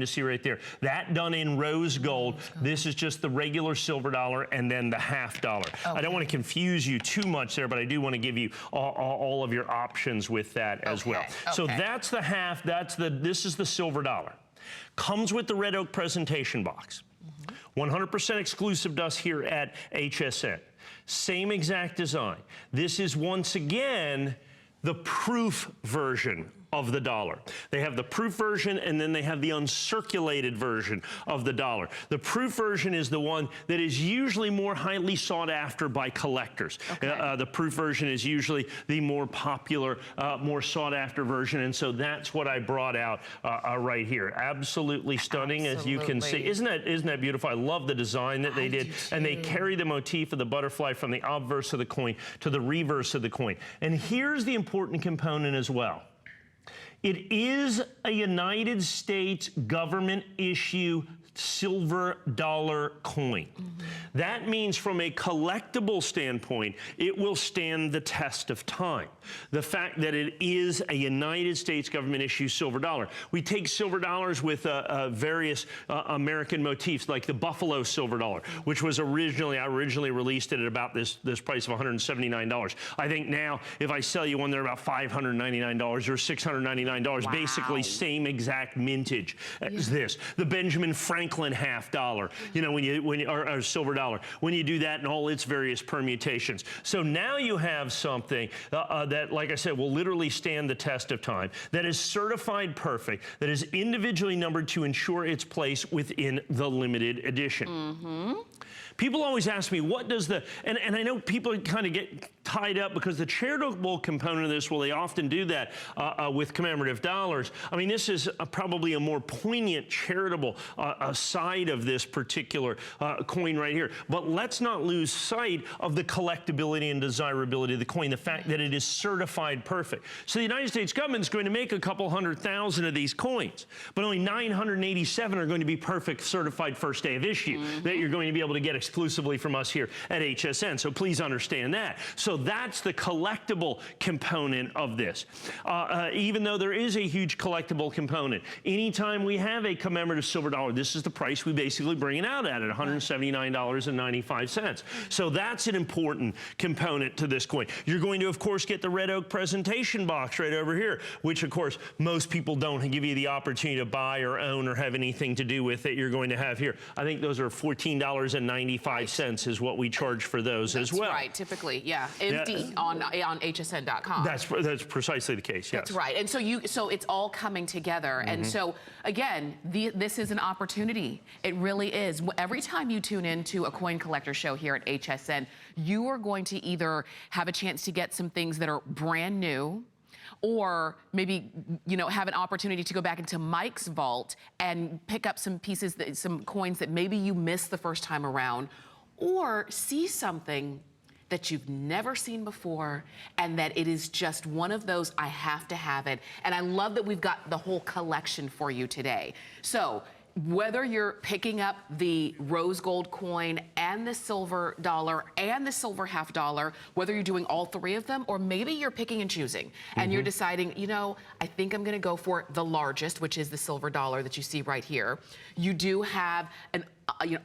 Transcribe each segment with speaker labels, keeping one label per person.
Speaker 1: to see right there. That done in rose gold. This is just the regular silver dollar and then the half dollar. Okay. I don't want to confuse you too much there, but I do want to give you all of your options with that as well. So that's the half, this is the silver dollar. Comes with the red oak presentation box. 100% exclusive to us here at HSN. Same exact design. This is once again the proof version of the dollar. They have the proof version and then they have the uncirculated version of the dollar. The proof version is the one that is usually more highly sought after by collectors. The proof version is usually the more popular, more sought after version, and so that's what I brought out right here. Absolutely stunning, as you can see. Isn't that beautiful? I love the design that they did, and they carry the motif of the butterfly from the obverse of the coin to the reverse of the coin. And here's the important component as well. It is a United States government issue silver dollar coin. That means from a collectible standpoint, it will stand the test of time. The fact that it is a United States government issue silver dollar. We take silver dollars with various American motifs, like the Buffalo silver dollar, which was originally, I originally released it at about this price of $179. I think now, if I sell you one, they're about $599 or $699, basically same exact mintage as this. The Benjamin Franklin half dollar, you know, or silver dollar, when you do that in all its various permutations. So now you have something that, like I said, will literally stand the test of time, that is certified perfect, that is individually numbered to ensure its place within the limited edition. People always ask me, what does the, and I know people kind of get tied up because the charitable component of this, well, they often do that with commemorative dollars. I mean, this is probably a more poignant charitable side of this particular coin right here. But let's not lose sight of the collectability and desirability of the coin, the fact that it is certified perfect. So the United States government is going to make a couple 100,000 of these coins, but only 987 are going to be perfect certified first day of issue that you're going to be able to get exclusively from us here at HSN. So please understand that. So that's the collectible component of this. Even though there is a huge collectible component, anytime we have a commemorative silver dollar, this is the price we basically bring it out at $179.95. So that's an important component to this coin. You're going to, of course, get the red oak presentation box right over here, which, of course, most people don't give you the opportunity to buy or own or have anything to do with it. You're going to have here. I think those are $14.95 is what we charge for those as well.
Speaker 2: That's right, typically, yeah. Empty on hsn.com.
Speaker 1: That's precisely the case, yes.
Speaker 2: That's right, and so it's all coming together. And so, again, this is an opportunity. It really is. Every time you tune into a coin collector show here at HSN, you are going to either have a chance to get some things that are brand new, or maybe, you know, have an opportunity to go back into Mike's vault and pick up some pieces, some coins that maybe you missed the first time around, or see something that you've never seen before, and that it is just one of those, I have to have it. And I love that we've got the whole collection for you today. So whether you're picking up the rose gold coin and the silver dollar and the silver half dollar, whether you're doing all three of them, or maybe you're picking and choosing and you're deciding, you know, I think I'm gonna go for the largest, which is the silver dollar that you see right here. You do have an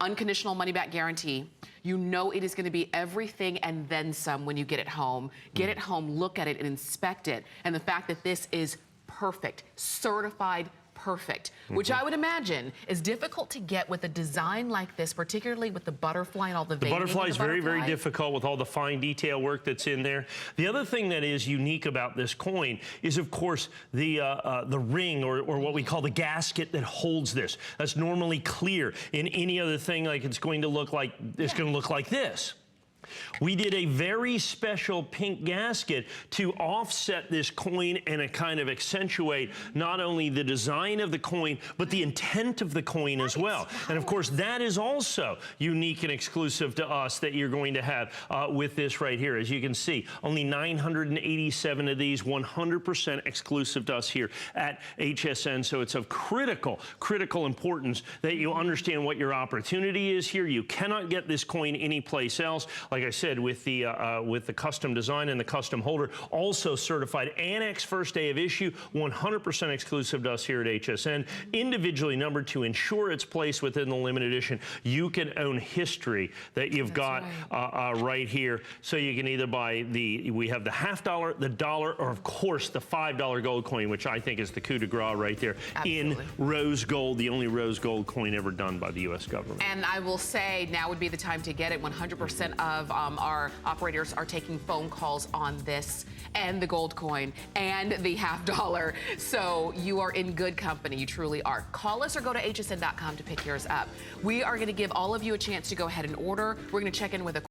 Speaker 2: unconditional money back guarantee. You know it is going to be everything and then some when you get it home. Get it home, look at it and inspect it. And the fact that this is perfect, certified perfect, which I would imagine is difficult to get with a design like this, particularly with the butterfly and all the veining.
Speaker 1: The butterfly is very, very difficult with all the fine detail work that's in there. The other thing that is unique about this coin is, of course, the ring or what we call the gasket that holds this. That's normally clear. In any other thing, like it's going to look like this. We did a very special pink gasket to offset this coin and kind of accentuate not only the design of the coin, but the intent of the coin as well. And of course, that is also unique and exclusive to us that you're going to have with this right here. As you can see, only 987 of these, 100% exclusive to us here at HSN. So it's of critical importance that you understand what your opportunity is here. You cannot get this coin anyplace else. like I said, with the custom design and the custom holder, also certified. Annex first day of issue, 100% exclusive to us here at HSN. Individually numbered to ensure its place within the limited edition. You can own history that you've got right here. So you can either buy we have the $50, the $1, or of course the $5 gold coin, which I think is the coup de grace right there.
Speaker 2: Absolutely.
Speaker 1: In rose gold, the only rose gold coin ever done by the U.S. government.
Speaker 2: And I will say now would be the time to get it. 100% of our operators are taking phone calls on this and the gold coin and the $50. So you are in good company. You truly are. Call us or go to hsn.com to pick yours up. We are going to give all of you a chance to go ahead and order. We're going to check in with a